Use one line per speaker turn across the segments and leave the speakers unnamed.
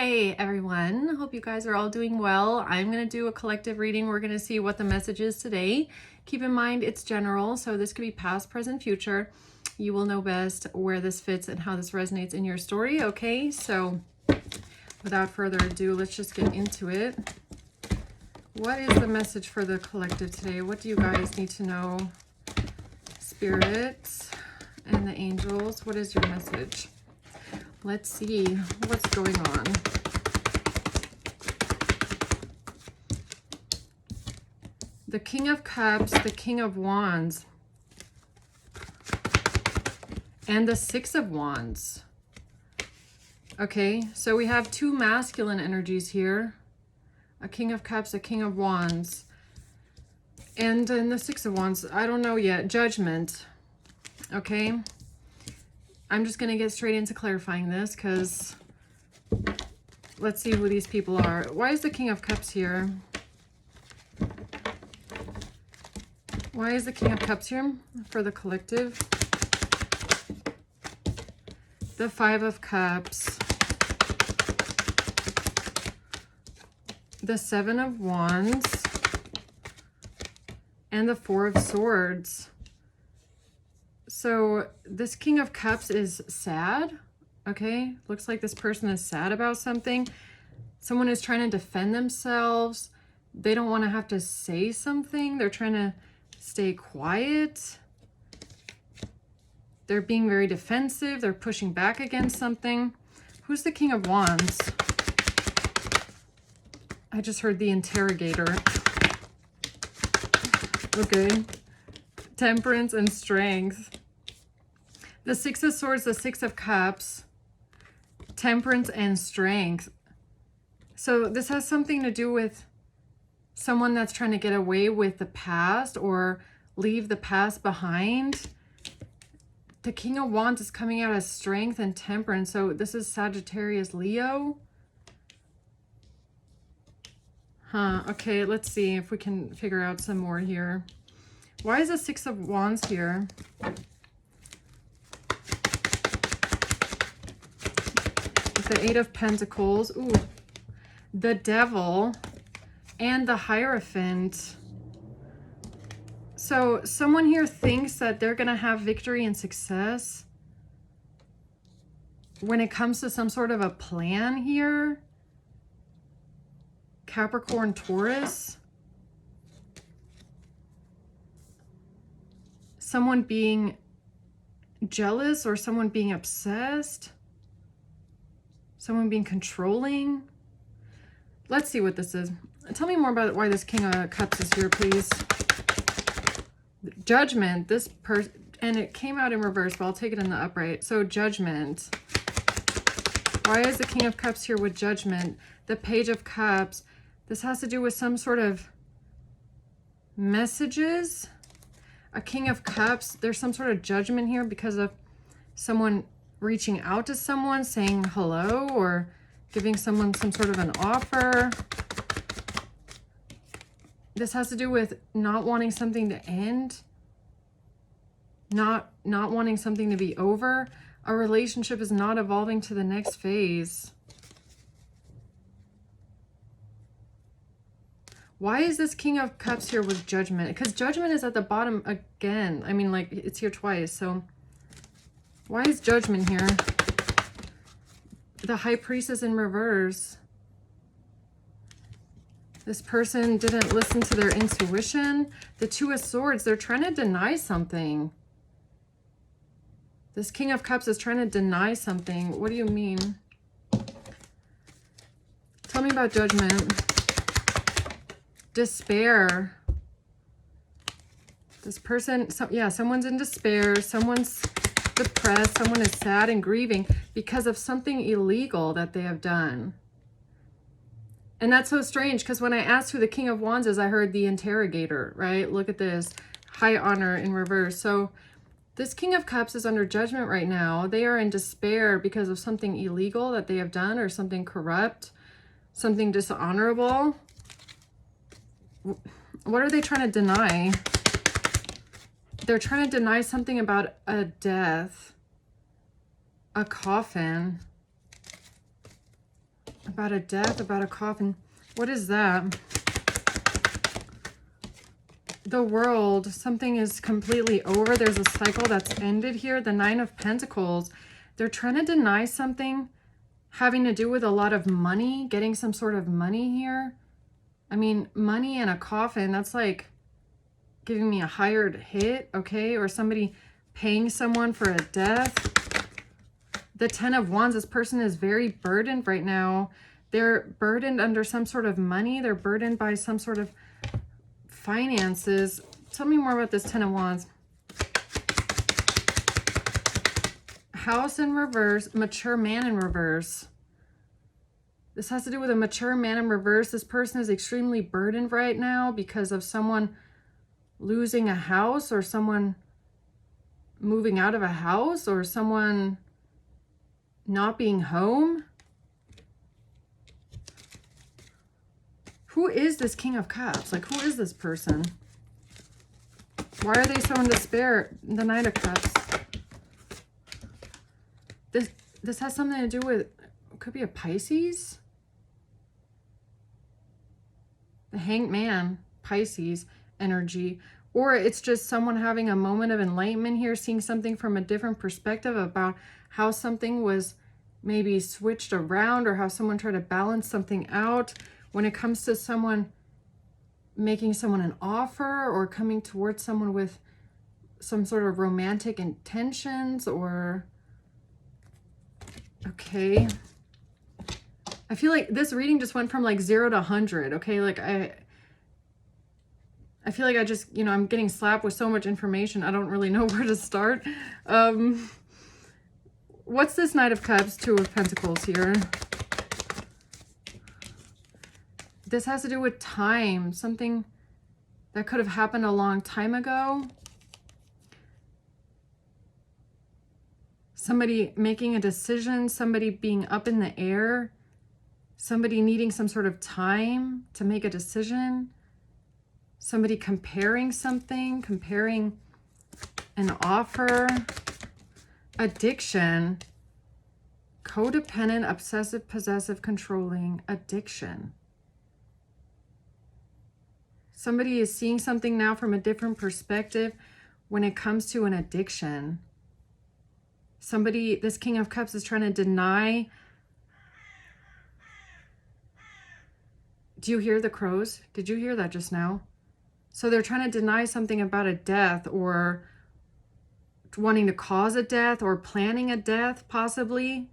Hey everyone, hope you guys are all doing well. I'm going to do a collective reading. We're going to see what the message is today. Keep in mind it's general, so this could be past, present, future. You will know best where this fits and how this resonates in your story, okay? So without further ado, let's just get into it. What is the message for the collective today? What do you guys need to know? Spirits and the angels, what is your message? Let's see what's going on. The King of Cups, the King of Wands, and the Six of Wands. Okay, so we have two masculine energies here. A King of Cups, a King of Wands. And then the Six of Wands, I don't know yet. Judgment. Okay. I'm just going to get straight into clarifying this because let's see who these people are. Why is the King of Cups here? Why is the King of Cups here for the collective? The Five of Cups. The Seven of Wands. And the Four of Swords. So this King of Cups is sad, okay? Looks like this person is sad about something. Someone is trying to defend themselves. They don't want to have to say something. They're trying to stay quiet. They're being very defensive. They're pushing back against something. Who's the King of Wands? I just heard the interrogator. Okay. Temperance and strength. The Six of Swords, the Six of Cups, temperance and strength. So this has something to do with someone that's trying to get away with the past or leave the past behind. The King of Wands is coming out as strength and temperance. So this is Sagittarius, Leo. Okay, let's see if we can figure out some more here. Why is the Six of Wands here? The Eight of Pentacles. Ooh. The Devil. And the Hierophant. So someone here thinks that they're going to have victory and success when it comes to some sort of a plan here. Capricorn, Taurus. Someone being jealous or someone being obsessed. Someone being controlling. Let's see what this is. Tell me more about why this King of Cups is here, please. Judgment. This person, and it came out in reverse, but I'll take it in the upright. So Judgment. Why is the King of Cups here with Judgment? The Page of Cups. This has to do with some sort of messages. A King of Cups. There's some sort of judgment here because of someone reaching out to someone, saying hello, or giving someone some sort of an offer. This has to do with not wanting something to end, not wanting something to be over. A relationship is not evolving to the next phase. Why is this King of Cups here with Judgment? Because Judgment is at the bottom again. I mean, like, it's here twice, so why is Judgment here? The High Priestess in reverse. This person didn't listen to their intuition. The Two of Swords, they're trying to deny something. This King of Cups is trying to deny something. What do you mean? Tell me about Judgment. Despair. This person, someone's in despair. Someone's depressed. Someone is sad and grieving because of something illegal that they have done. And that's so strange because when I asked who the King of Wands is, I heard the interrogator, right? Look at this. High honor in reverse. So this King of Cups is under judgment right now. They are in despair because of something illegal that they have done or something corrupt, something dishonorable. What are they trying to deny? They're trying to deny something about a death, a coffin. About a death, about a coffin. What is that? The world, something is completely over. There's a cycle that's ended here. The Nine of Pentacles. They're trying to deny something having to do with a lot of money, getting some sort of money here. I mean, money in a coffin, that's like giving me a hired hit, okay? Or somebody paying someone for a death. The Ten of Wands, this person is very burdened right now. They're burdened under some sort of money. They're burdened by some sort of finances. Tell me more about this Ten of Wands. House in reverse, mature man in reverse. This has to do with a mature man in reverse. This person is extremely burdened right now because of someone losing a house, or someone moving out of a house, or someone not being home. Who is this King of Cups? Like, who is this person? Why are they so in despair? The Knight of Cups. This has something to do with, could be a Pisces. The Hanged Man, Pisces energy. Or it's just someone having a moment of enlightenment here, seeing something from a different perspective about how something was maybe switched around, or how someone tried to balance something out. When it comes to someone making someone an offer, or coming towards someone with some sort of romantic intentions, or... Okay. I feel like this reading just went from like 0 to 100. Okay. Like I feel like I just, you know, I'm getting slapped with so much information. I don't really know where to start. What's this Knight of Cups, Two of Pentacles here? This has to do with time. Something that could have happened a long time ago. Somebody making a decision, somebody being up in the air, somebody needing some sort of time to make a decision, somebody comparing something, comparing an offer, addiction, codependent, obsessive, possessive, controlling, addiction. Somebody is seeing something now from a different perspective when it comes to an addiction. Somebody, this King of Cups is trying to deny. Do you hear the crows? Did you hear that just now? So they're trying to deny something about a death, or wanting to cause a death, or planning a death, possibly.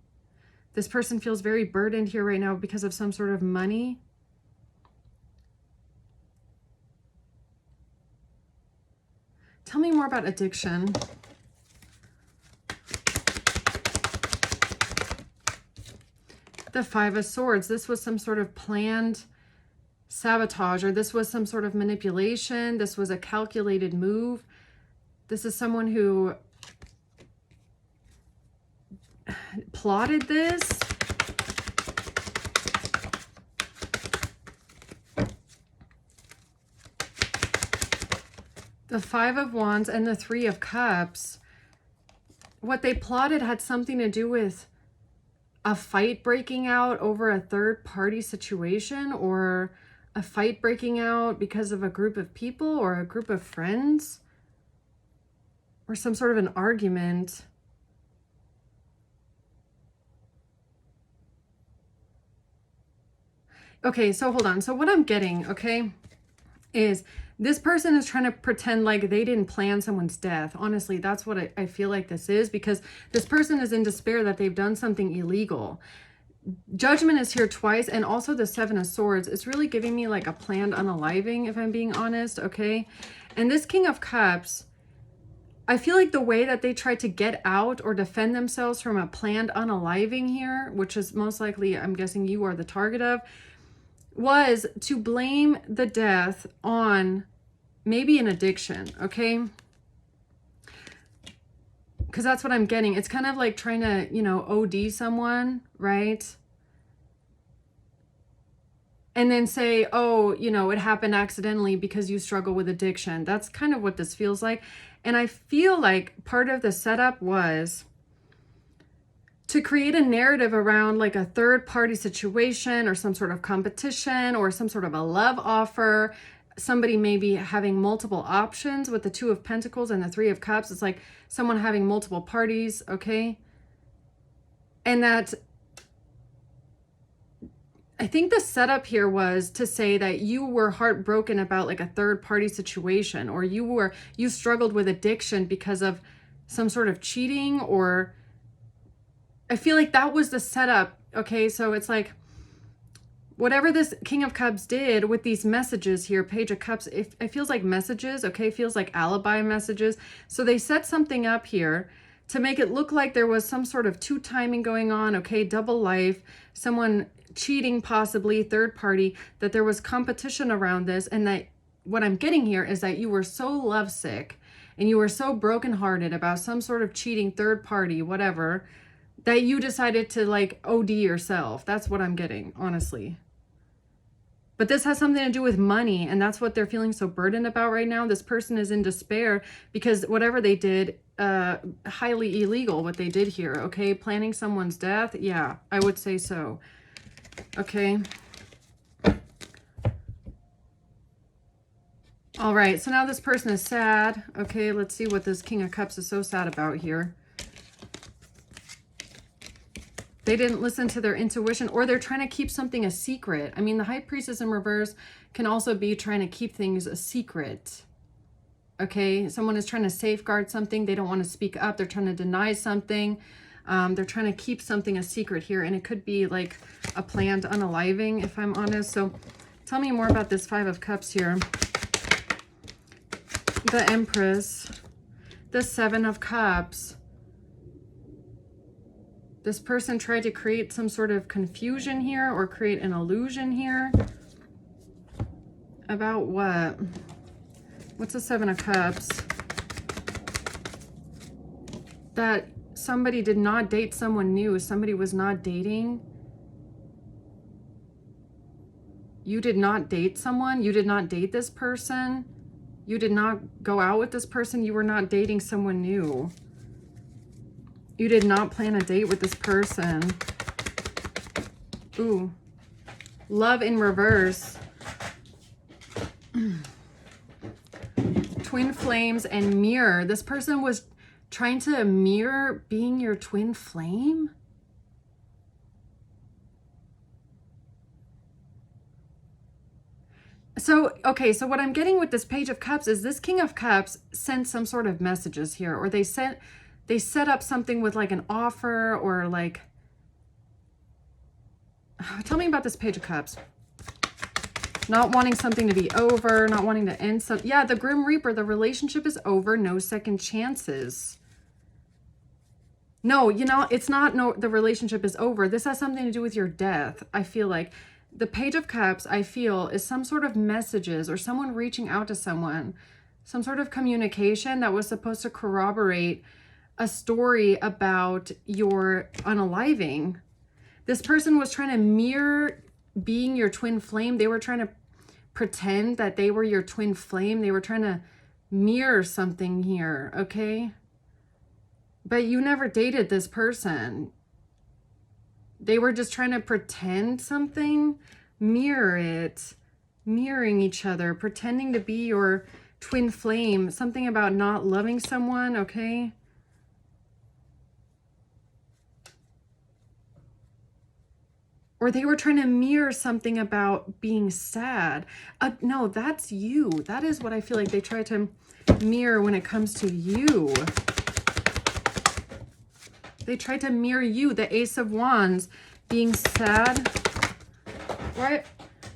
This person feels very burdened here right now because of some sort of money. Tell me more about addiction. The Five of Swords. This was some sort of planned sabotage, or this was some sort of manipulation. This was a calculated move. This is someone who plotted this. The Five of Wands and the Three of Cups. What they plotted had something to do with a fight breaking out over a third party situation, or a fight breaking out because of a group of people or a group of friends, or some sort of an argument. Okay, so hold on. So what I'm getting, okay, is this person is trying to pretend like they didn't plan someone's death. Honestly, that's what I feel like this is, because this person is in despair that they've done something illegal. Judgment is here twice, and also the Seven of Swords. It's really giving me like a planned unaliving, if I'm being honest, okay? And this King of Cups, I feel like the way that they tried to get out or defend themselves from a planned unaliving here, which is most likely, I'm guessing you are the target of, was to blame the death on maybe an addiction, okay? Because that's what I'm getting. It's kind of like trying to, you know, OD someone, right? And then say, oh, you know, it happened accidentally because you struggle with addiction. That's kind of what this feels like. And I feel like part of the setup was to create a narrative around like a third party situation or some sort of competition or some sort of a love offer. Somebody may be having multiple options with the Two of Pentacles and the Three of Cups. It's like someone having multiple parties, okay? And that, I think the setup here was to say that you were heartbroken about like a third party situation, or you struggled with addiction because of some sort of cheating, or I feel like that was the setup, okay? So it's like, whatever this King of Cups did with these messages here, Page of Cups, it feels like messages, okay? It feels like alibi messages. So they set something up here to make it look like there was some sort of two timing going on, okay? Double life, someone cheating possibly, third party, that there was competition around this. And that what I'm getting here is that you were so lovesick and you were so brokenhearted about some sort of cheating third party, whatever, that you decided to like OD yourself. That's what I'm getting, honestly. But this has something to do with money, and that's what they're feeling so burdened about right now. This person is in despair because whatever they did, highly illegal what they did here, okay? Planning someone's death, yeah, I would say so, okay? All right, so now this person is sad, okay? Let's see what this King of Cups is so sad about here. They didn't listen to their intuition, or they're trying to keep something a secret. I mean, the High Priestess in reverse can also be trying to keep things a secret. Okay, someone is trying to safeguard something. They don't want to speak up. They're trying to deny something. They're trying to keep something a secret here. And it could be like a planned unaliving, if I'm honest. So tell me more about this Five of Cups here. The Empress. The Seven of Cups. This person tried to create some sort of confusion here, or create an illusion here. About what? What's the Seven of Cups? That somebody did not date someone new. Somebody was not dating. You did not date someone. You did not date this person. You did not go out with this person. You were not dating someone new. You did not plan a date with this person. Ooh. Love in reverse. Twin flames and mirror. This person was trying to mirror being your twin flame. So, okay, so what I'm getting with this Page of Cups is this King of Cups sent some sort of messages here, or they set up something with like an offer, or like, tell me about this Page of Cups. Not wanting something to be over, not wanting to end some. Yeah, the Grim Reaper, the relationship is over, no second chances. No, you know, it's not no, the relationship is over. This has something to do with your death. I feel like the Page of Cups, I feel, is some sort of messages or someone reaching out to someone, some sort of communication that was supposed to corroborate a story about your unaliving. This person was trying to mirror being your twin flame. They were trying to pretend that they were your twin flame. They were trying to mirror something here, okay? But you never dated this person. They were just trying to pretend something, mirror it, mirroring each other, pretending to be your twin flame, something about not loving someone, okay? Or they were trying to mirror something about being sad. No, that's you. That is what I feel like they try to mirror when it comes to you. They tried to mirror you, the Ace of Wands, being sad. Right?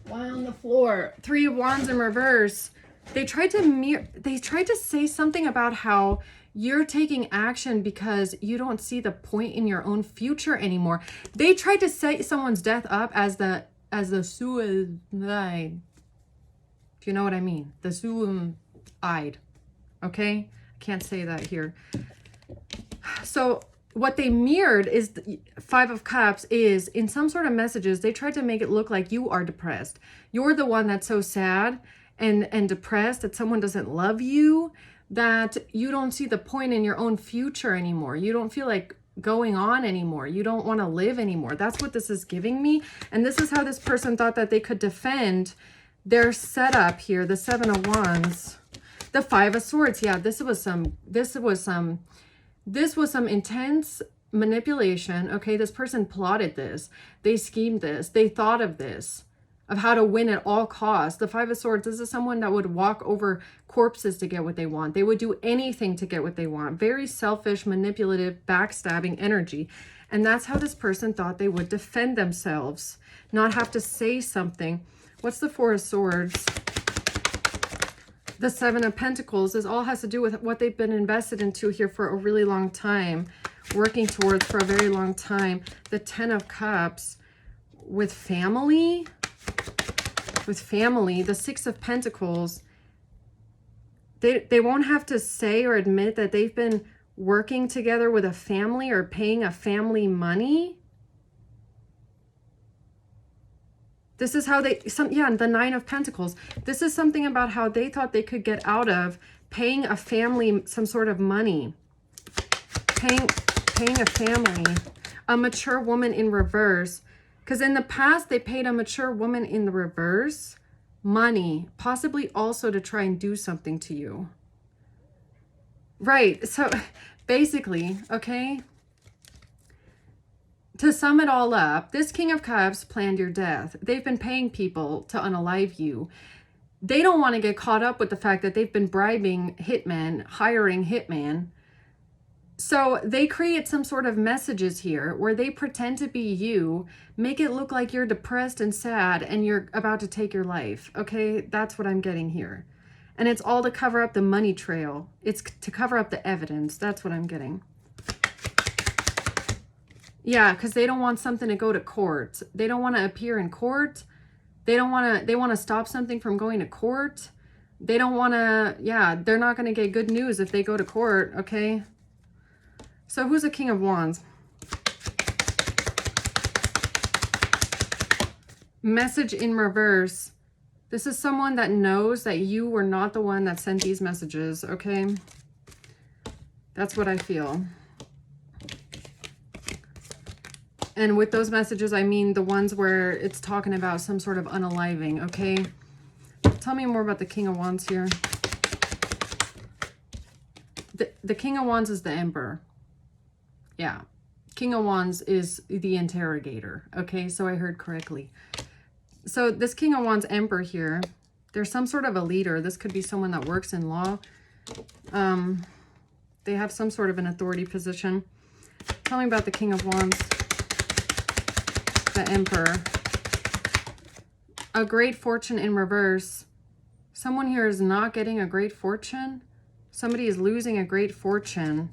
Why on the floor? Three of Wands in reverse. They tried to say something about how you're taking action because you don't see the point in your own future anymore. They tried to set someone's death up as the suicide. Do you know what I mean? The suicide. Okay? I can't say that here. So what they mirrored is the Five of Cups is in some sort of messages. They tried to make it look like you are depressed. You're the one that's so sad and depressed that someone doesn't love you, that you don't see the point in your own future anymore. You don't feel like going on anymore. You don't want to live anymore. That's what this is giving me. And this is how this person thought that they could defend their setup here. The 7 of Wands, the 5 of Swords. Yeah, this was some intense manipulation. Okay, this person plotted this. They schemed this. They thought of this, of how to win at all costs. The 5 of Swords, this is someone that would walk over corpses to get what they want. They would do anything to get what they want. Very selfish, manipulative, backstabbing energy. And that's how this person thought they would defend themselves, not have to say something. What's the 4 of Swords? The 7 of Pentacles. This all has to do with what they've been invested into here for a really long time, working towards for a very long time. The 10 of Cups with family. With family, the 6 of Pentacles, they won't have to say or admit that they've been working together with a family or paying a family money. This is how they, the 9 of Pentacles. This is something about how they thought they could get out of paying a family some sort of money. Paying a family. A mature woman in reverse. Because in the past, they paid a mature woman in the reverse money, possibly also to try and do something to you. Right. So basically, okay, to sum it all up, this King of Cups planned your death. They've been paying people to unalive you. They don't want to get caught up with the fact that they've been bribing hitmen, hiring hitman. So they create some sort of messages here where they pretend to be you, make it look like you're depressed and sad and you're about to take your life. Okay, that's what I'm getting here. And it's all to cover up the money trail. It's to cover up the evidence. That's what I'm getting. Yeah, because they don't want something to go to court. They don't want to appear in court. They want to stop something from going to court. They don't want to, they're not going to get good news if they go to court, okay? So who's the King of Wands? Message in reverse. This is someone that knows that you were not the one that sent these messages, okay? That's what I feel. And with those messages, I mean the ones where it's talking about some sort of unaliving, okay? Tell me more about the King of Wands here. The King of Wands is the Emperor. Yeah, King of Wands is the interrogator. Okay, so I heard correctly. So this King of Wands Emperor here, there's some sort of a leader. This could be someone that works in law. They have some sort of an authority position. Tell me about the King of Wands, the Emperor. A great fortune in reverse. Someone here is not getting a great fortune. Somebody is losing a great fortune.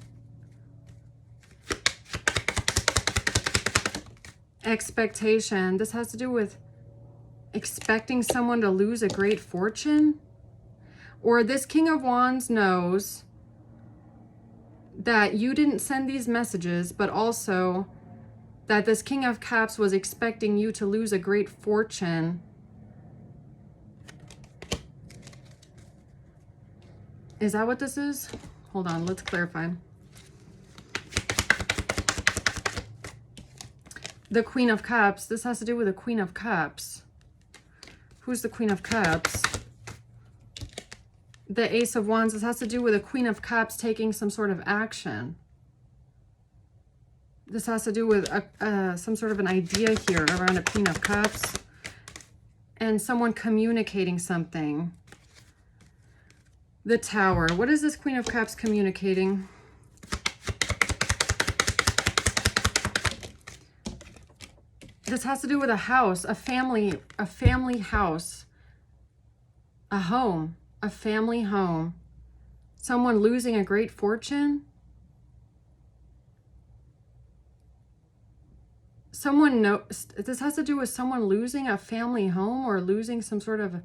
Expectation. This has to do with expecting someone to lose a great fortune. Or this King of Wands knows that you didn't send these messages, but also that this King of Cups was expecting you to lose a great fortune. Is that what this is? Hold on, let's clarify. The Queen of Cups. This has to do with the Queen of Cups. Who's the Queen of Cups? The Ace of Wands. This has to do with the Queen of Cups taking some sort of action. This has to do with some sort of an idea here around a Queen of Cups. And someone communicating something. The Tower. What is this Queen of Cups communicating? This has to do with a house, a family house, a home, a family home. Someone losing a great fortune. This has to do with someone losing a family home or losing some sort of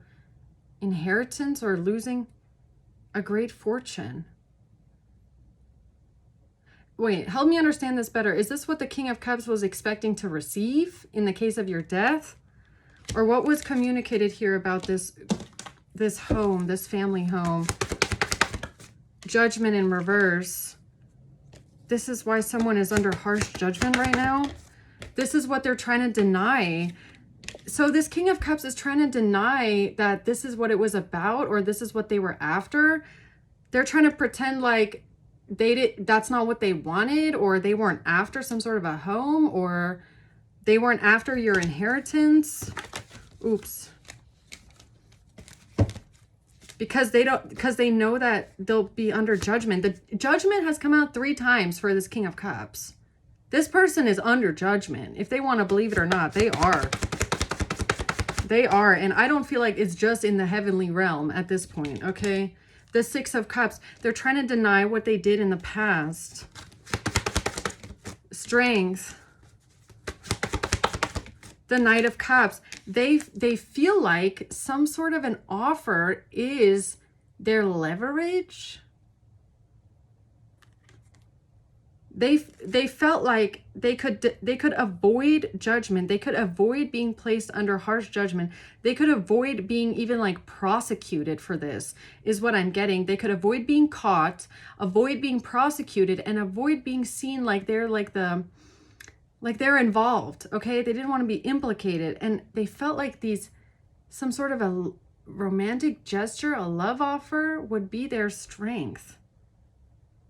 inheritance or losing a great fortune. Wait, help me understand this better. Is this what the King of Cups was expecting to receive in the case of your death? Or what was communicated here about this home, this family home? Judgment in reverse. This is why someone is under harsh judgment right now. This is what they're trying to deny. So this King of Cups is trying to deny that this is what it was about, or this is what they were after. They're trying to pretend like that's not what they wanted, or they weren't after some sort of a home, or they weren't after your inheritance. Oops. Because they know that they'll be under judgment. The judgment has come out 3 times for this King of Cups. This person is under judgment. If they want to believe it or not, they are. They are. And I don't feel like it's just in the heavenly realm at this point, okay? The 6 of Cups, they're trying to deny what they did in the past. Strength. The Knight of Cups. They feel like some sort of an offer is their leverage. They felt like they could avoid judgment. They could avoid being placed under harsh judgment. They could avoid being even like prosecuted for this, is what I'm getting. They could avoid being caught, avoid being prosecuted, and avoid being seen like they're they're involved, okay? They didn't want to be implicated, and they felt like some sort of a romantic gesture, a love offer would be their strength,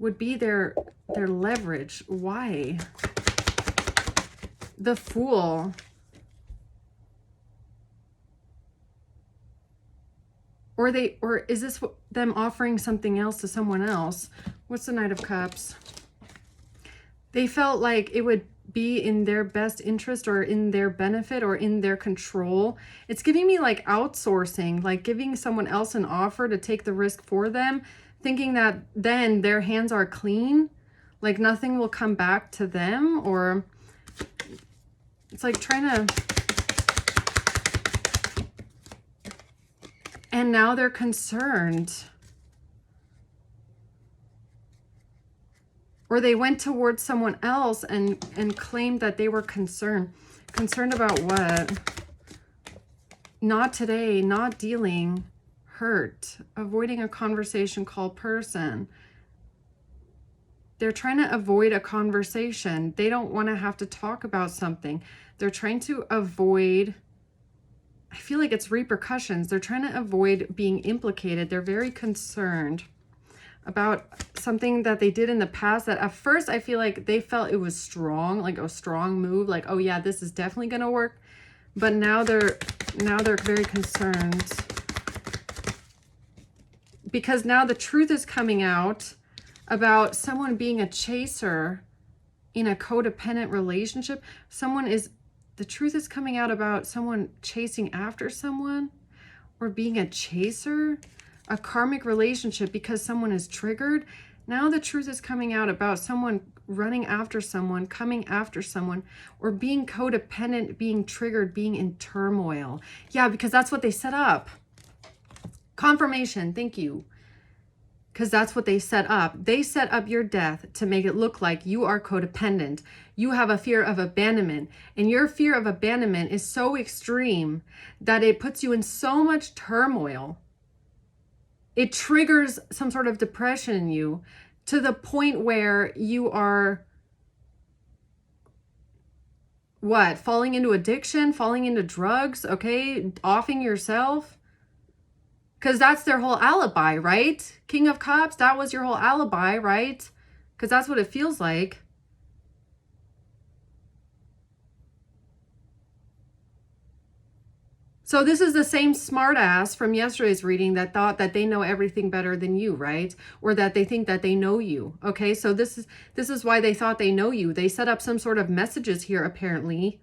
would be their leverage. Why? The Fool. Or is this them offering something else to someone else? What's the Knight of Cups? They felt like it would be in their best interest, or in their benefit, or in their control. It's giving me like outsourcing, like giving someone else an offer to take the risk for them, thinking that then their hands are clean, like nothing will come back to them. Or it's like trying to, and now they're concerned. Or they went towards someone else and claimed that they were concerned. Concerned about what? Not today, not dealing, hurt, avoiding a conversation, called person. They're trying to avoid a conversation. They don't want to have to talk about something. They're trying to avoid, I feel like it's repercussions. They're trying to avoid being implicated. They're very concerned about something that they did in the past that at first I feel like they felt it was strong, like a strong move, like, oh yeah, this is definitely gonna work. But now they're very concerned, because now the truth is coming out about someone being a chaser in a codependent relationship. The truth is coming out about someone chasing after someone, or being a chaser. A karmic relationship, because someone is triggered. Now the truth is coming out about someone running after someone, coming after someone, or being codependent, being triggered, being in turmoil. Yeah, because that's what they set up. Confirmation, thank you. Because that's what they set up. They set up your death to make it look like you are codependent. You have a fear of abandonment. And your fear of abandonment is so extreme that it puts you in so much turmoil. It triggers some sort of depression in you, to the point where you are, what? Falling into addiction, falling into drugs, okay? Offing yourself. Because that's their whole alibi, right? King of Cups, that was your whole alibi, right? Because that's what it feels like. So this is the same smartass from yesterday's reading that thought that they know everything better than you, right? Or that they think that they know you, okay? So this is why they thought they know you. They set up some sort of messages here, apparently,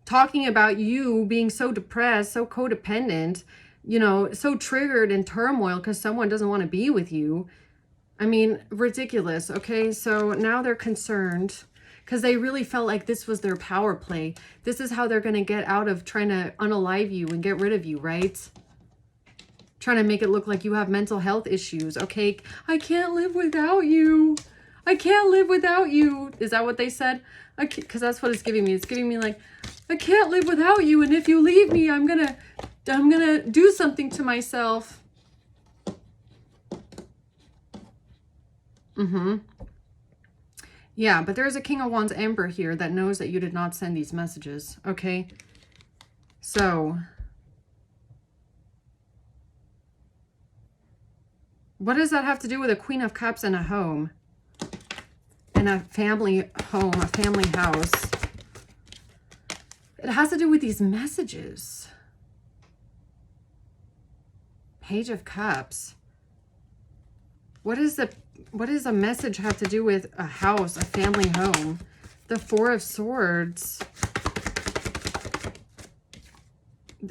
talking about you being so depressed, so codependent, you know, so triggered in turmoil because someone doesn't want to be with you. I mean, ridiculous, okay? So now they're concerned, because they really felt like this was their power play. This is how they're going to get out of trying to unalive you and get rid of you, right? Trying to make it look like you have mental health issues, okay? I can't live without you. I can't live without you. Is that what they said? Because that's what it's giving me. It's giving me like, I can't live without you, and if you leave me, I'm gonna do something to myself. Yeah, but there's a King of Wands Emperor here that knows that you did not send these messages, okay? So, what does that have to do with a Queen of Cups and a home? And a family home, a family house? It has to do with these messages. Page of Cups. What does a message have to do with a house, a family home? The Four of Swords.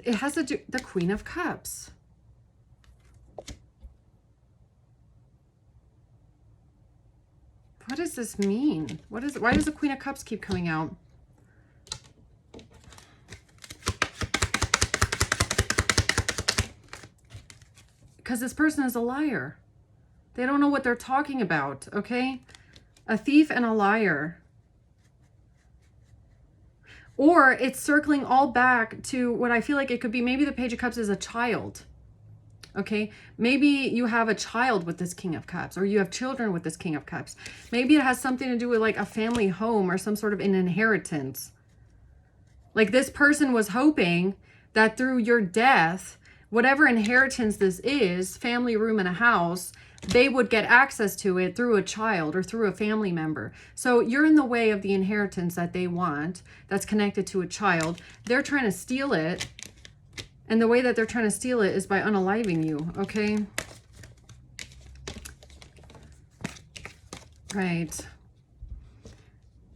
It has to do the Queen of Cups. What does this mean? Why does the Queen of Cups keep coming out? Because this person is a liar. They don't know what they're talking about, okay? A thief and a liar. Or it's circling all back to what I feel like it could be. Maybe the Page of Cups is a child, okay? Maybe you have a child with this King of Cups, or you have children with this King of Cups. Maybe it has something to do with like a family home or some sort of an inheritance. Like this person was hoping that through your death, whatever inheritance this is, family room and a house, they would get access to it through a child or through a family member. So you're in the way of the inheritance that they want that's connected to a child. They're trying to steal it. And the way that they're trying to steal it is by unaliving you, okay? Right.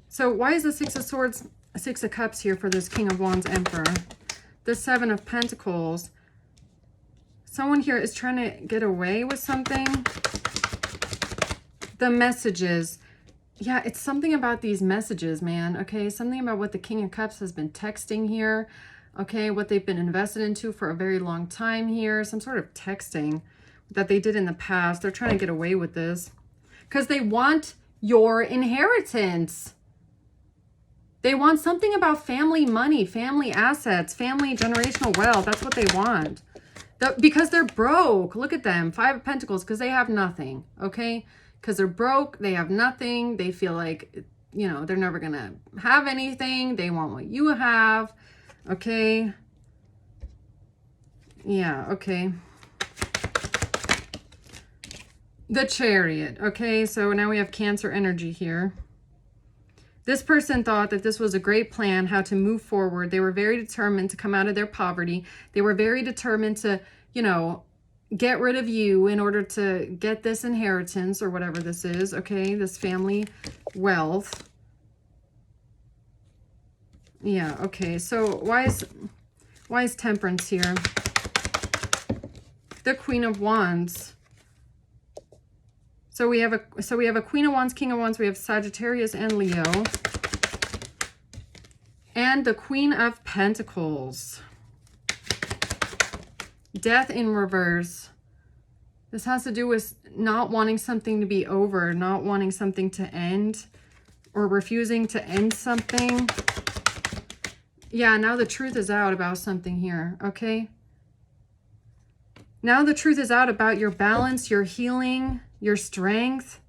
So why is the Six of Swords, Six of Cups here for this King of Wands Emperor? The Seven of Pentacles. Someone here is trying to get away with something. The messages. Yeah, it's something about these messages, man. Okay, something about what the King of Cups has been texting here. Okay, what they've been invested into for a very long time here. Some sort of texting that they did in the past. They're trying to get away with this because they want your inheritance. They want something about family money, family assets, family generational wealth. That's what they want. Because they're broke. Look at them. Five of Pentacles, because they have nothing, okay? Because they're broke, they have nothing. They feel like, you know, they're never going to have anything. They want what you have, okay? Yeah, okay. The Chariot, okay? So now we have Cancer energy here. This person thought that this was a great plan, how to move forward. They were very determined to come out of their poverty. They were very determined to, you know, get rid of you in order to get this inheritance or whatever this is, okay? This family wealth. Yeah, okay. So why is Temperance here? The Queen of Wands. So we have a Queen of Wands, King of Wands, we have Sagittarius and Leo. And the Queen of Pentacles. Death in reverse. This has to do with not wanting something to be over, not wanting something to end, or refusing to end something. Yeah, now the truth is out about something here, okay? Now the truth is out about your balance, your healing, your strength.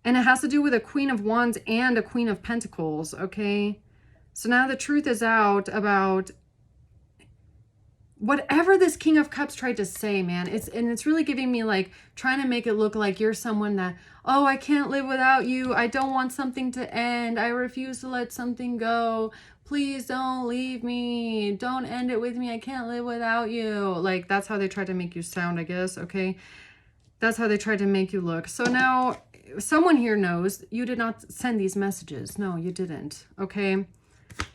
And it has to do with a Queen of Wands and a Queen of Pentacles, okay? So now the truth is out about whatever this King of Cups tried to say, man. It's really giving me like trying to make it look like you're someone that, oh, I can't live without you. I don't want something to end. I refuse to let something go. Please don't leave me. Don't end it with me. I can't live without you. Like that's how they tried to make you sound, I guess, okay? That's how they tried to make you look. So now someone here knows you did not send these messages. No, you didn't, okay?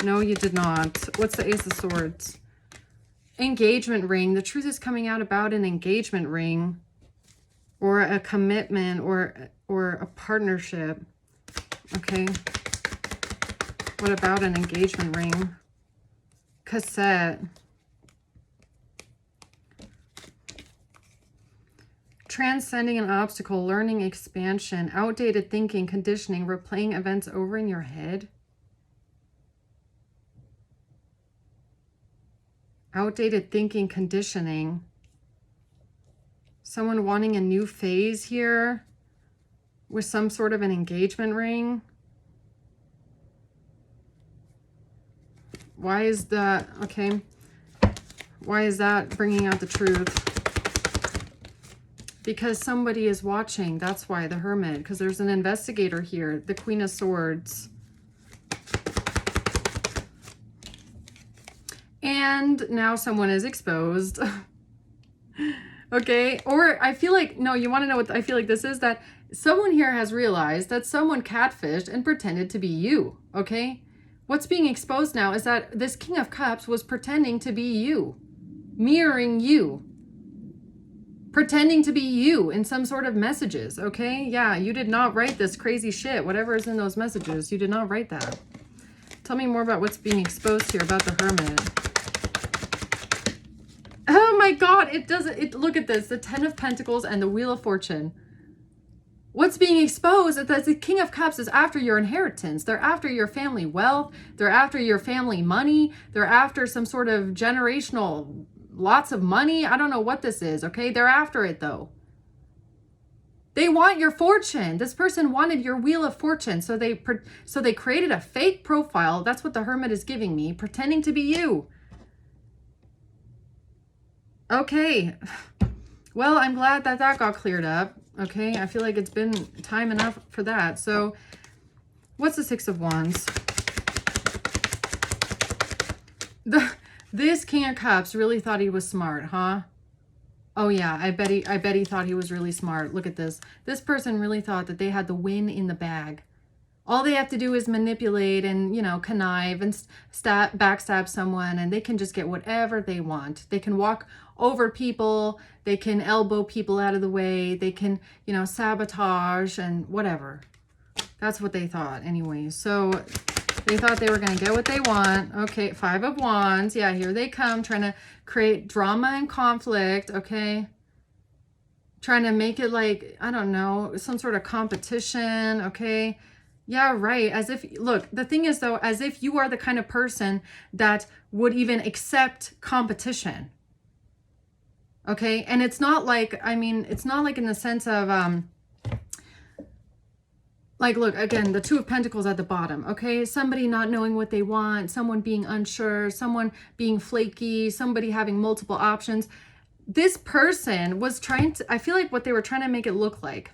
No, you did not. What's the Ace of Swords? Engagement ring. The truth is coming out about an engagement ring or a commitment or a partnership. Okay. What about an engagement ring? Cassette. Transcending an obstacle, learning expansion, outdated thinking, conditioning, replaying events over in your head. Outdated thinking, conditioning. Someone wanting a new phase here. with some sort of an engagement ring. Why is that? Okay. Why is that bringing out the truth? Because somebody is watching. That's why, the Hermit. Because there's an investigator here. The Queen of Swords. And now someone is exposed. Okay. Or I feel like, no, you want to know what I feel like this is? That someone here has realized that someone catfished and pretended to be you. Okay. What's being exposed now is that this King of Cups was pretending to be you. Mirroring you. Pretending to be you in some sort of messages, okay? Yeah, you did not write this crazy shit. Whatever is in those messages, you did not write that. Tell me more about what's being exposed here about the Hermit. Oh my God, it doesn't, look at this, the Ten of Pentacles and the Wheel of Fortune. What's being exposed is that the King of Cups is after your inheritance. They're after your family wealth. They're after your family money. They're after some sort of generational lots of money. I don't know what this is, okay? They're after it though. They want your fortune. This person wanted your Wheel of Fortune. So they created a fake profile. That's what the Hermit is giving me, pretending to be you. Okay. Well, I'm glad that that got cleared up. Okay, I feel like it's been time enough for that. So what's the Six of Wands? This King of Cups really thought he was smart, huh? Oh yeah, I bet he thought he was really smart. Look at this. This person really thought that they had the win in the bag. All they have to do is manipulate and, you know, connive and backstab someone, and they can just get whatever they want. They can walk over people. They can elbow people out of the way. They can, you know, sabotage and whatever. That's what they thought anyway. So they thought they were going to get what they want. Okay, Five of Wands. Yeah, here they come trying to create drama and conflict, okay? Trying to make it like, I don't know, some sort of competition, okay? Yeah, right. As if, look, the thing is though, as if you are the kind of person that would even accept competition. Okay? And it's not like, I mean, it's not like in the sense of, like, look, again, the Two of Pentacles at the bottom, okay? Somebody not knowing what they want, someone being unsure, someone being flaky, somebody having multiple options. This person was trying to, I feel like what they were trying to make it look like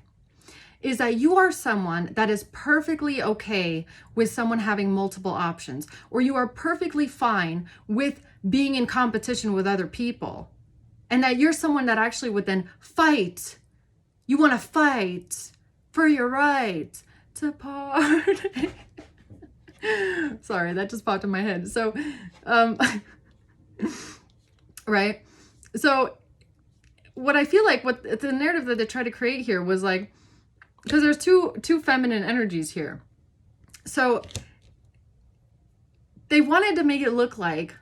is that you are someone that is perfectly okay with someone having multiple options, or you are perfectly fine with being in competition with other people, and that you're someone that actually would then fight. You want to fight for your right to part. Sorry, that just popped in my head. So, right. So what I feel like, what the narrative that they tried to create here was like, because there's two feminine energies here. So they wanted to make it look like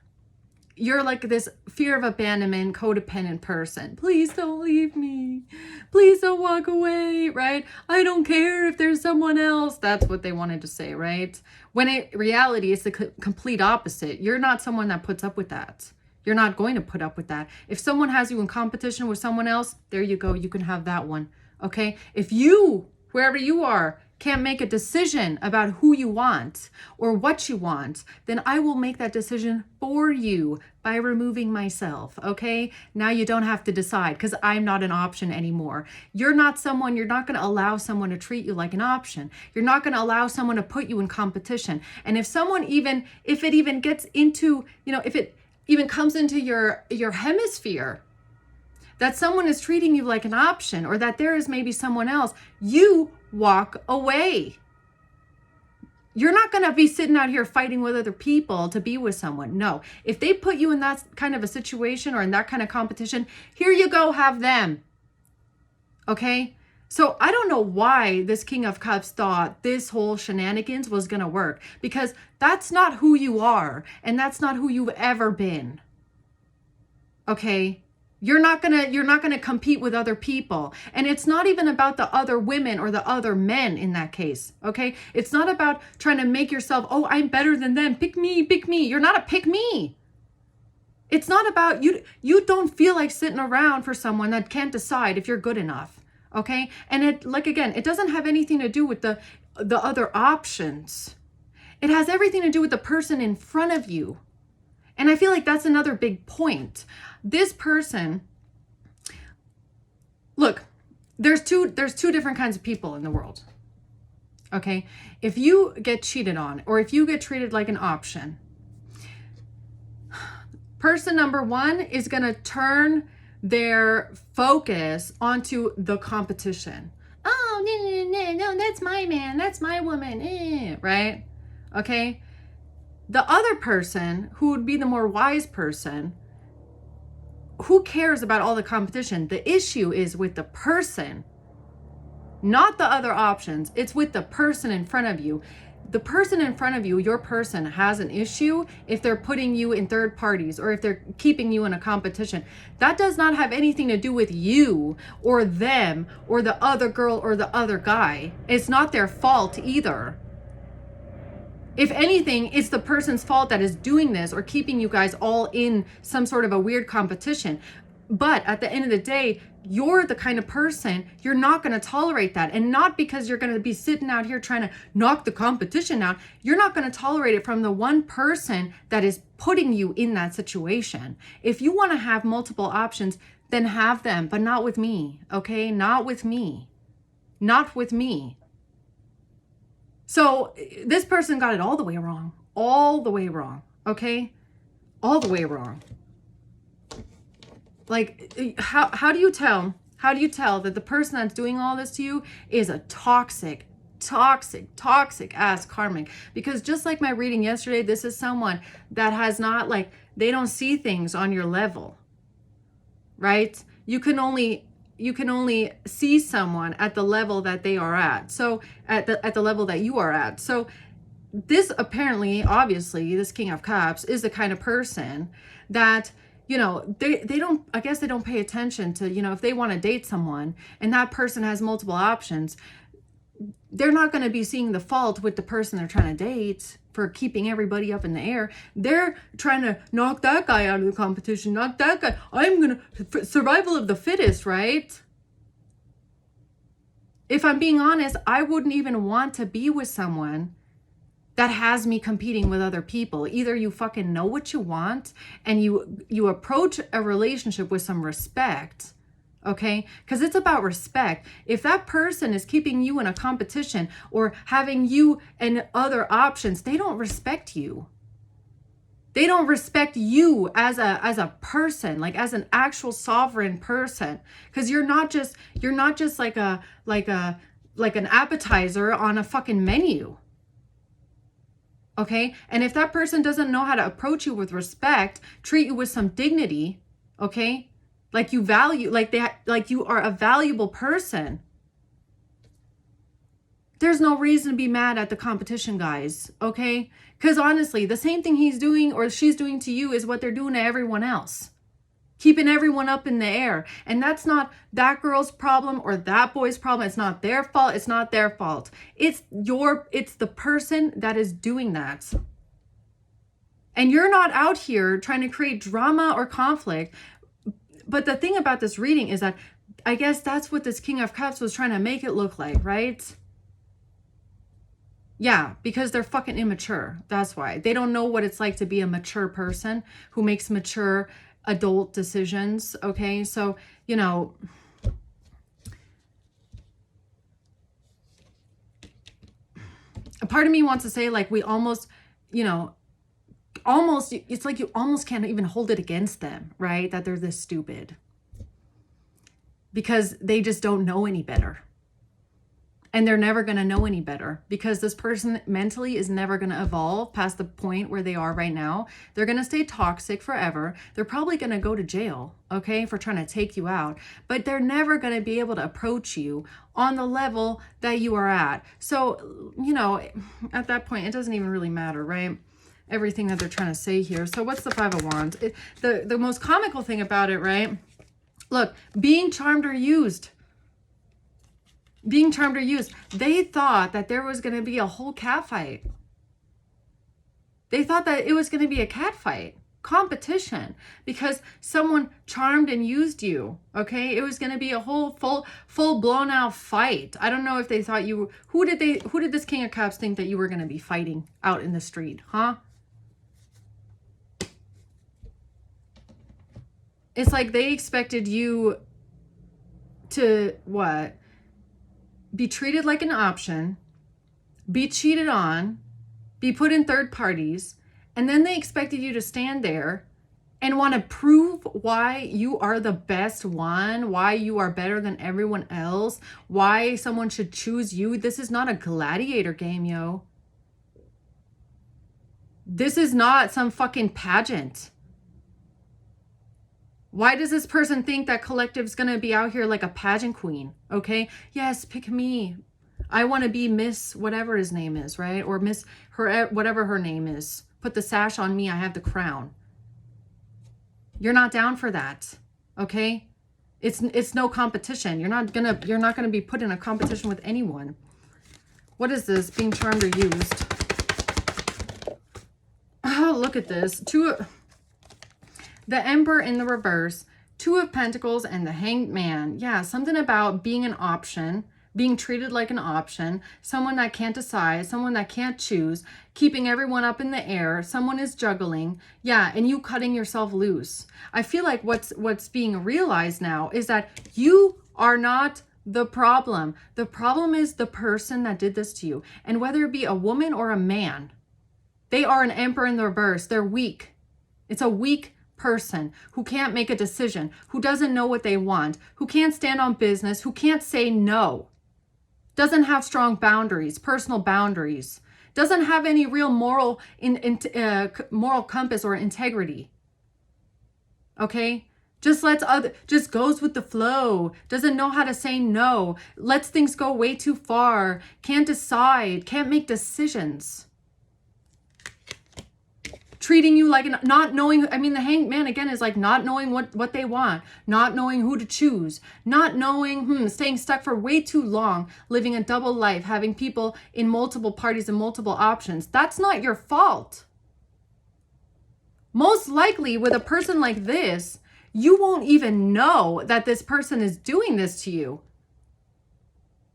you're like this fear of abandonment, codependent person. Please don't leave me. Please don't walk away, right? I don't care if there's someone else. That's what they wanted to say, right? When in reality, it's the complete opposite. You're not someone that puts up with that. You're not going to put up with that. If someone has you in competition with someone else, there you go. You can have that one. Okay? If you, wherever you are, can't make a decision about who you want or what you want, then I will make that decision for you by removing myself, okay? Now you don't have to decide because I'm not an option anymore. You're not someone, you're not going to allow someone to treat you like an option. You're not going to allow someone to put you in competition. And if someone if it even gets into, you know, if it even comes into your hemisphere, that someone is treating you like an option, or that there is maybe someone else, you walk away. You're not going to be sitting out here fighting with other people to be with someone. No, if they put you in that kind of a situation or in that kind of competition, here you go, have them. Okay? So I don't know why this King of Cups thought this whole shenanigans was going to work, because that's not who you are, and that's not who you've ever been. Okay? You're not gonna compete with other people. And it's not even about the other women or the other men in that case, okay? It's not about trying to make yourself, oh, I'm better than them. Pick me, pick me. You're not a pick me. It's not about, you don't feel like sitting around for someone that can't decide if you're good enough, Okay? And it, like, again, it doesn't have anything to do with the other options. It has everything to do with the person in front of you. And I feel like that's another big point. This person, look, there's two different kinds of people in the world. Okay? If you get cheated on, or if you get treated like an option, person number one is going to turn their focus onto the competition. Oh, no, that's my man, that's my woman, right? Okay? The other person, who would be the more wise person, who cares about all the competition? The issue is with the person, not the other options. It's with the person in front of you. The person in front of you, your person, has an issue if they're putting you in third parties or if they're keeping you in a competition. That does not have anything to do with you or them or the other girl or the other guy. It's not their fault either. If anything, it's the person's fault that is doing this or keeping you guys all in some sort of a weird competition. But at the end of the day, you're the kind of person, you're not going to tolerate that. And not because you're going to be sitting out here trying to knock the competition out. You're not going to tolerate it from the one person that is putting you in that situation. If you want to have multiple options, then have them, but not with me, okay? Not with me. Not with me. So this person got it all the way wrong. All the way wrong, okay? All the way wrong. Like, how do you tell that the person that's doing all this to you is a toxic ass karmic? Because just like my reading yesterday, this is someone that has not, like, they don't see things on your level, right? You can only see someone at the level that they are at. So at the level that you are at. So this apparently, obviously, this King of Cups is the kind of person that, you know, they don't, I guess they don't pay attention to, you know, if they want to date someone and that person has multiple options, they're not going to be seeing the fault with the person they're trying to date for keeping everybody up in the air. They're trying to knock that guy out of the competition, knock that guy. I'm going to, survival of the fittest, right? If I'm being honest, I wouldn't even want to be with someone that has me competing with other people. Either you fucking know what you want and you approach a relationship with some respect, okay? Because it's about respect. If that person is keeping you in a competition or having you and other options, they don't respect you. They don't respect you as a person, like as an actual sovereign person. Because you're not just like an appetizer on a fucking menu. Okay? And if that person doesn't know how to approach you with respect, treat you with some dignity, okay? Like you value, like you are a valuable person, there's no reason to be mad at the competition, guys, okay? Because honestly, the same thing he's doing or she's doing to you is what they're doing to everyone else. Keeping everyone up in the air. And that's not that girl's problem or that boy's problem. It's not their fault. It's not their fault. It's the person that is doing that. And you're not out here trying to create drama or conflict. But the thing about this reading is that I guess that's what this King of Cups was trying to make it look like, right? Yeah, because they're fucking immature. That's why. They don't know what it's like to be a mature person who makes mature adult decisions, okay? So, you know, a part of me wants to say, like, we almost, you know, it's like you almost can't even hold it against them, right? That they're this stupid. Because they just don't know any better. And they're never going to know any better because this person mentally is never going to evolve past the point where they are right now. They're going to stay toxic forever. They're probably going to go to jail, okay, for trying to take you out. But they're never going to be able to approach you on the level that you are at. So, you know, at that point, it doesn't even really matter, right? Everything that they're trying to say here. So what's the Five of Wands? The most comical thing about it, right? Look, being charmed or used. Being charmed or used. They thought that there was going to be a whole cat fight. They thought that it was going to be a cat fight. competition because someone charmed and used you. Okay, it was going to be a whole full blown out fight. I don't know if they thought you, who did this King of Cups think that you were going to be fighting out in the street, huh? It's like they expected you to what? Be treated like an option, be cheated on, be put in third parties, and then they expected you to stand there and want to prove why you are the best one, why you are better than everyone else, why someone should choose you. This is not a gladiator game, yo. This is not some fucking pageant. Why does this person think that collective's going to be out here like a pageant queen? Okay? Yes, pick me. I want to be Miss whatever his name is, right? Or Miss her, whatever her name is. Put the sash on me. I have the crown. You're not down for that. Okay? It's no competition. You're not gonna be put in a competition with anyone. What is this? Being charmed or used. Oh, look at this. The Emperor in the reverse, Two of Pentacles, and the Hanged Man. Yeah, something about being an option, being treated like an option, someone that can't decide, someone that can't choose, keeping everyone up in the air, someone is juggling. Yeah, and you cutting yourself loose. I feel like what's being realized now is that you are not the problem. The problem is the person that did this to you. And whether it be a woman or a man, they are an Emperor in the reverse. They're weak. It's a weak person who can't make a decision, who doesn't know what they want, who can't stand on business, who can't say no, doesn't have strong boundaries, personal boundaries, doesn't have any real moral compass or integrity. Okay? Just just goes with the flow, doesn't know how to say no, lets things go way too far, can't decide, can't make decisions. Treating you like not knowing, I mean, the Hanged Man again is like not knowing what they want, not knowing who to choose, not knowing, staying stuck for way too long, living a double life, having people in multiple parties and multiple options. That's not your fault. Most likely with a person like this, you won't even know that this person is doing this to you.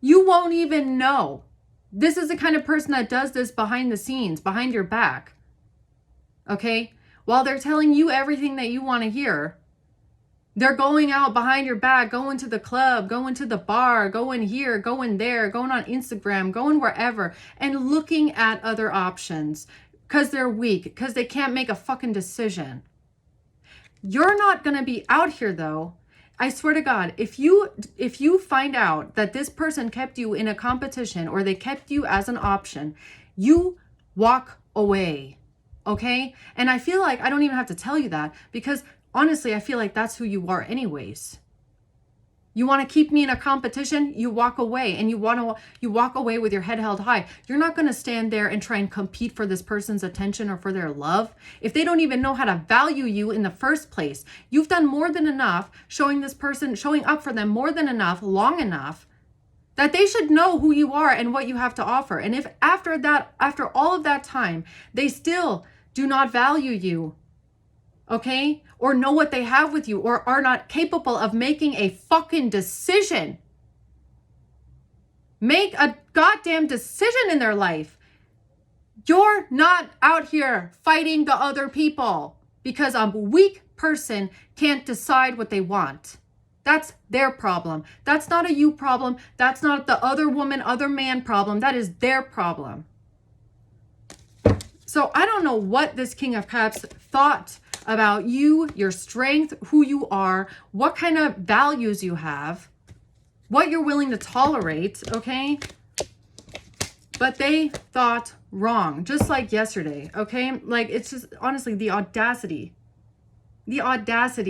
You won't even know. This is the kind of person that does this behind the scenes, behind your back. Okay? While they're telling you everything that you want to hear, they're going out behind your back, going to the club, going to the bar, going here, going there, going on Instagram, going wherever, and looking at other options because they're weak, because they can't make a fucking decision. You're not going to be out here though. I swear to God, if you find out that this person kept you in a competition or they kept you as an option, you walk away. Okay? And I feel like I don't even have to tell you that because honestly, I feel like that's who you are anyways. You want to keep me in a competition, you walk away, and you walk away with your head held high. You're not going to stand there and try and compete for this person's attention or for their love. If they don't even know how to value you in the first place, you've done more than enough showing up for them more than enough, long enough, that they should know who you are and what you have to offer. And if after all of that time, they still do not value you, okay, or know what they have with you, or are not capable of making a fucking decision, make a goddamn decision in their life, you're not out here fighting the other people because a weak person can't decide what they want. That's their problem. That's not a you problem. That's not the other woman, other man problem. That is their problem. So I don't know what this King of Cups thought about you, your strength, who you are, what kind of values you have, what you're willing to tolerate, okay? But they thought wrong, just like yesterday, okay? Like, it's just, honestly, the audacity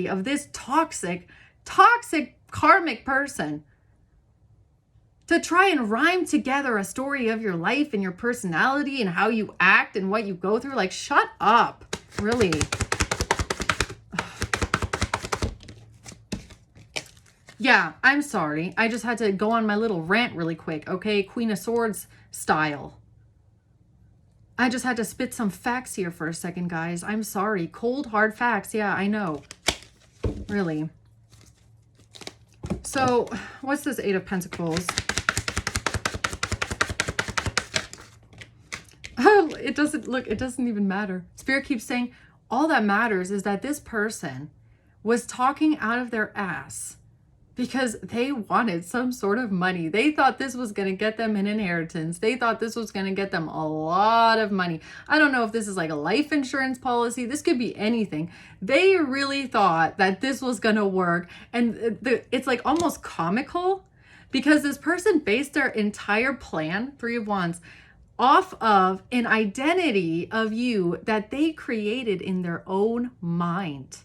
of this toxic karmic person to try and rhyme together a story of your life and your personality and how you act and what you go through. Like, shut up, really. Yeah, I'm sorry. I just had to go on my little rant really quick, okay? Queen of Swords style. I just had to spit some facts here for a second, guys. I'm sorry. Cold, hard facts. Yeah, I know. Really. So, what's this Eight of Pentacles? Oh, it doesn't, look, it doesn't even matter. Spirit keeps saying, all that matters is that this person was talking out of their ass because they wanted some sort of money. They thought this was going to get them an inheritance. They thought this was going to get them a lot of money. I don't know if this is like a life insurance policy. This could be anything. They really thought that this was going to work. And it's like almost comical because this person based their entire plan, Three of Wands, off of an identity of you that they created in their own mind.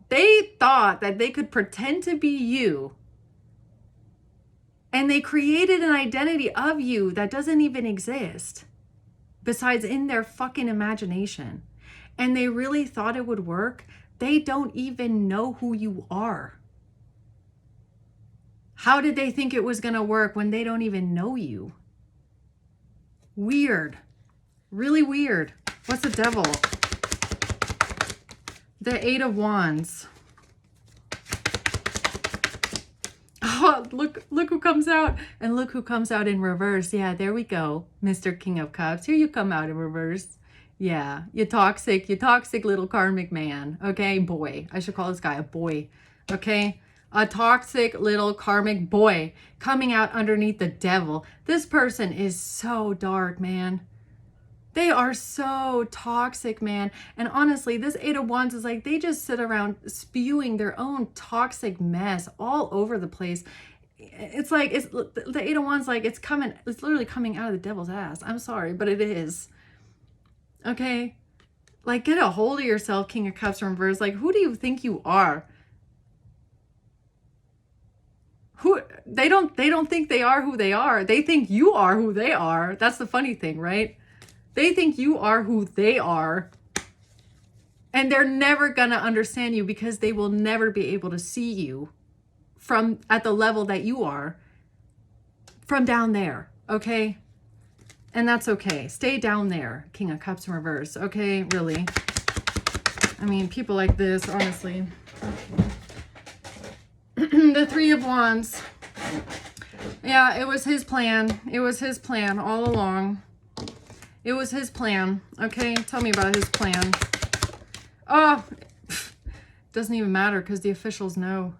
They thought that they could pretend to be you. And they created an identity of you that doesn't even exist. Besides in their fucking imagination. And they really thought it would work. They don't even know who you are. How did they think it was going to work when they don't even know you? Weird. Really weird. What's the Devil? The Eight of Wands. Oh, look who comes out. And look who comes out in reverse. Yeah, there we go. Mr. King of Cups. Here you come out in reverse. Yeah, you toxic little karmic man. Okay, boy. I should call this guy a boy. Okay? A toxic little karmic boy coming out underneath the Devil. This person is so dark, man. They are so toxic, man. And honestly, this Eight of Wands is like, they just sit around spewing their own toxic mess all over the place. It's like, it's the Eight of Wands, like it's literally coming out of the Devil's ass. I'm sorry, but it is. Okay? Like, get a hold of yourself, King of Cups reverse. Like, who do you think you are? They don't think they are who they are. They think you are who they are. That's the funny thing, right? They think you are who they are. And they're never gonna understand you because they will never be able to see you from at the level that you are from down there, okay? And that's okay. Stay down there, King of Cups in reverse, okay? Really. I mean, people like this, honestly. The Three of Wands. Yeah, it was his plan. It was his plan all along. It was his plan. Okay, tell me about his plan. Oh, doesn't even matter because the officials know.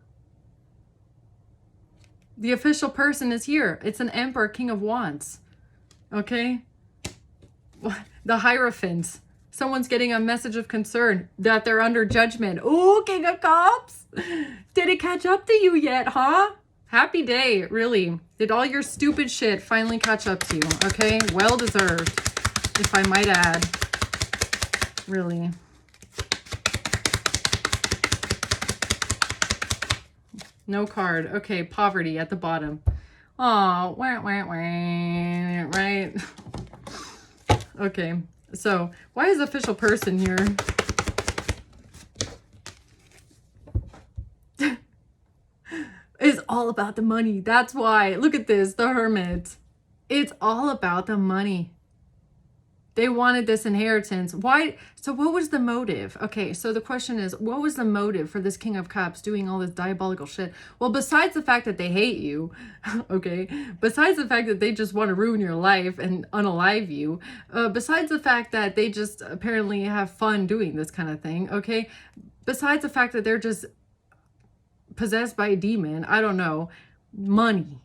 The official person is here. It's an Emperor, King of Wands. Okay? The Hierophant. Someone's getting a message of concern that they're under judgment. Ooh, King of Cups. Did it catch up to you yet, huh? Happy day, really. Did all your stupid shit finally catch up to you, okay? Well deserved, if I might add. Really. No card. Okay, poverty at the bottom. Oh, wah, wah, wah, right? Okay, so why is official person here? It's all about the money. That's why. Look at this, the Hermit. It's all about the money. They wanted this inheritance. Why? So what was the motive? Okay, so the question is, what was the motive for this King of Cups doing all this diabolical shit? Well, besides the fact that they hate you, okay, besides the fact that they just want to ruin your life and unalive you, besides the fact that they just apparently have fun doing this kind of thing, okay, besides the fact that they're just possessed by a demon, I don't know, money,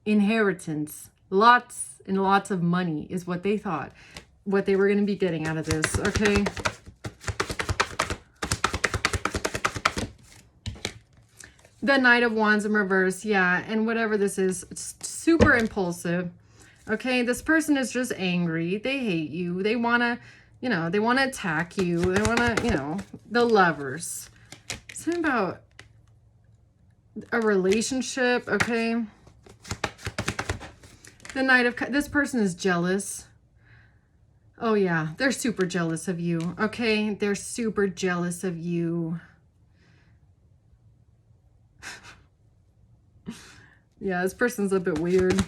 inheritance, lots and lots of money is what they thought, what they were going to be getting out of this, okay? The Knight of Wands in reverse, yeah, and whatever this is, it's super impulsive, okay? This person is just angry. They hate you. They want to, you know, they want to attack you. They want to, you know, the Lovers. Something about a relationship, okay? The Knight of Cups, this person is jealous. Oh yeah, they're super jealous of you, okay? They're super jealous of you. Yeah, this person's a bit weird.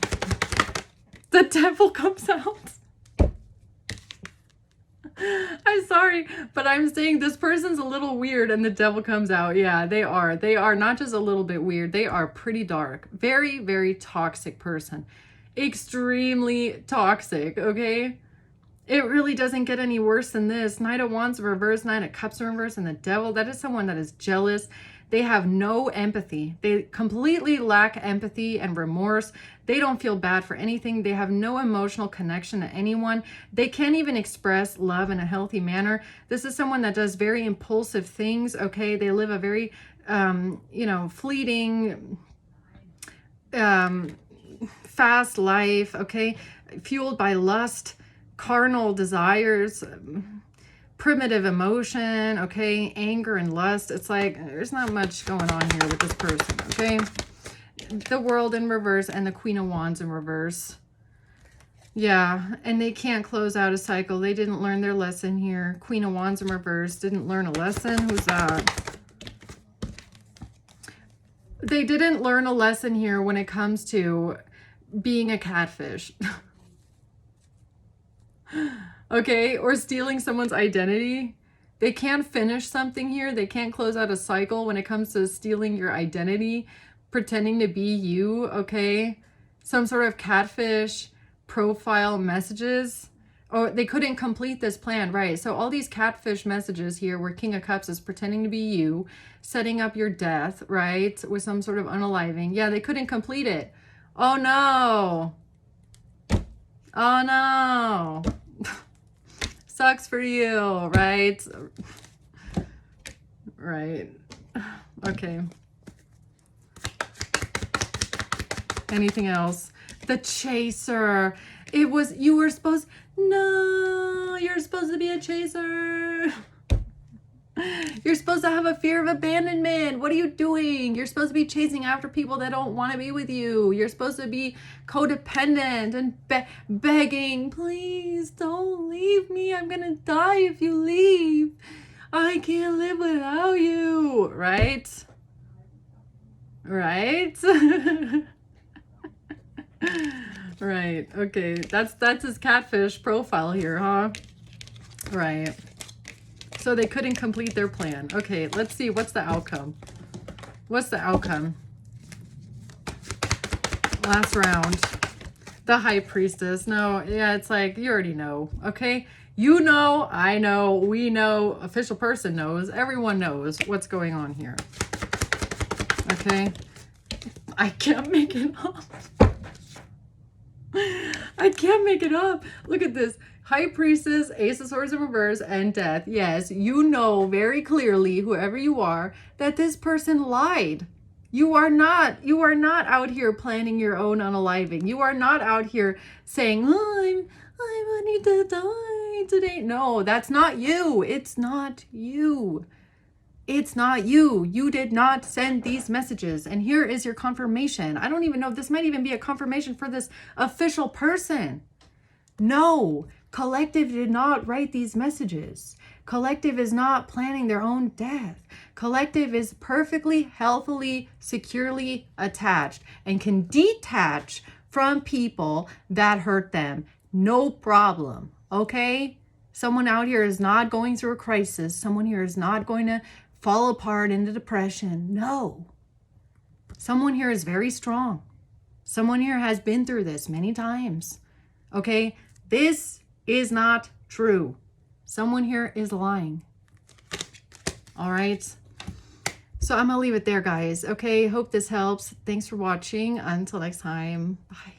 The devil comes out. I'm sorry, but I'm saying this person's a little weird and the devil comes out. Yeah, they are. They are not just a little bit weird. They are pretty dark. Very, very toxic person. Extremely toxic, okay? It really doesn't get any worse than this. Knight of Wands in reverse, Knight of Cups in reverse, and the devil. That is someone that is jealous. They have no empathy. They completely lack empathy and remorse. They don't feel bad for anything. They have no emotional connection to anyone. They can't even express love in a healthy manner. This is someone that does very impulsive things, okay? They live a very, fleeting, fast life, okay? Fueled by lust, carnal desires, primitive emotion, okay, anger and lust. It's like there's not much going on here with this person, okay? The World in reverse and the Queen of Wands in reverse. Yeah, and they can't close out a cycle. They didn't learn their lesson here. Queen of Wands in reverse didn't learn a lesson. Who's that? They didn't learn a lesson here when it comes to being a catfish. Okay, or stealing someone's identity. They can't finish something here. They can't close out a cycle when it comes to stealing your identity, pretending to be you, okay? Some sort of catfish profile messages. Or they couldn't complete this plan, right? So all these catfish messages here where King of Cups is pretending to be you, setting up your death, right? With some sort of unaliving. Yeah, they couldn't complete it. Oh no. Oh no. Sucks for you, right? Right. Okay. Anything else? The chaser. It was, you were supposed, no, you're supposed to be a chaser. You're supposed to have a fear of abandonment. What are you doing? You're supposed to be chasing after people that don't want to be with you. You're supposed to be codependent and begging, please don't leave me. I'm going to die if you leave. I can't live without you. Right? Right? Right. Okay. That's his catfish profile here, huh? Right. So they couldn't complete their plan. Okay, let's see. What's the outcome? What's the outcome? Last round. The High Priestess. No, yeah, it's like, you already know, okay? You know, I know, we know, official person knows, everyone knows what's going on here. Okay? I can't make it up. I can't make it up. Look at this. High Priestess, Ace of Swords in reverse, and Death. Yes, you know very clearly, whoever you are, that this person lied. You are not out here planning your own unaliving. You are not out here saying, oh, I'm ready to die today. No, that's not you. It's not you. It's not you. You did not send these messages. And here is your confirmation. I don't even know if this might even be a confirmation for this official person. No, Collective did not write these messages. Collective is not planning their own death. Collective is perfectly, healthily, securely attached and can detach from people that hurt them. No problem, okay? Someone out here is not going through a crisis. Someone here is not going to fall apart into depression. No. Someone here is very strong. Someone here has been through this many times, okay? This is not true. Someone here is lying. All right. So I'm going to leave it there, guys. Okay. Hope this helps. Thanks for watching. Until next time. Bye.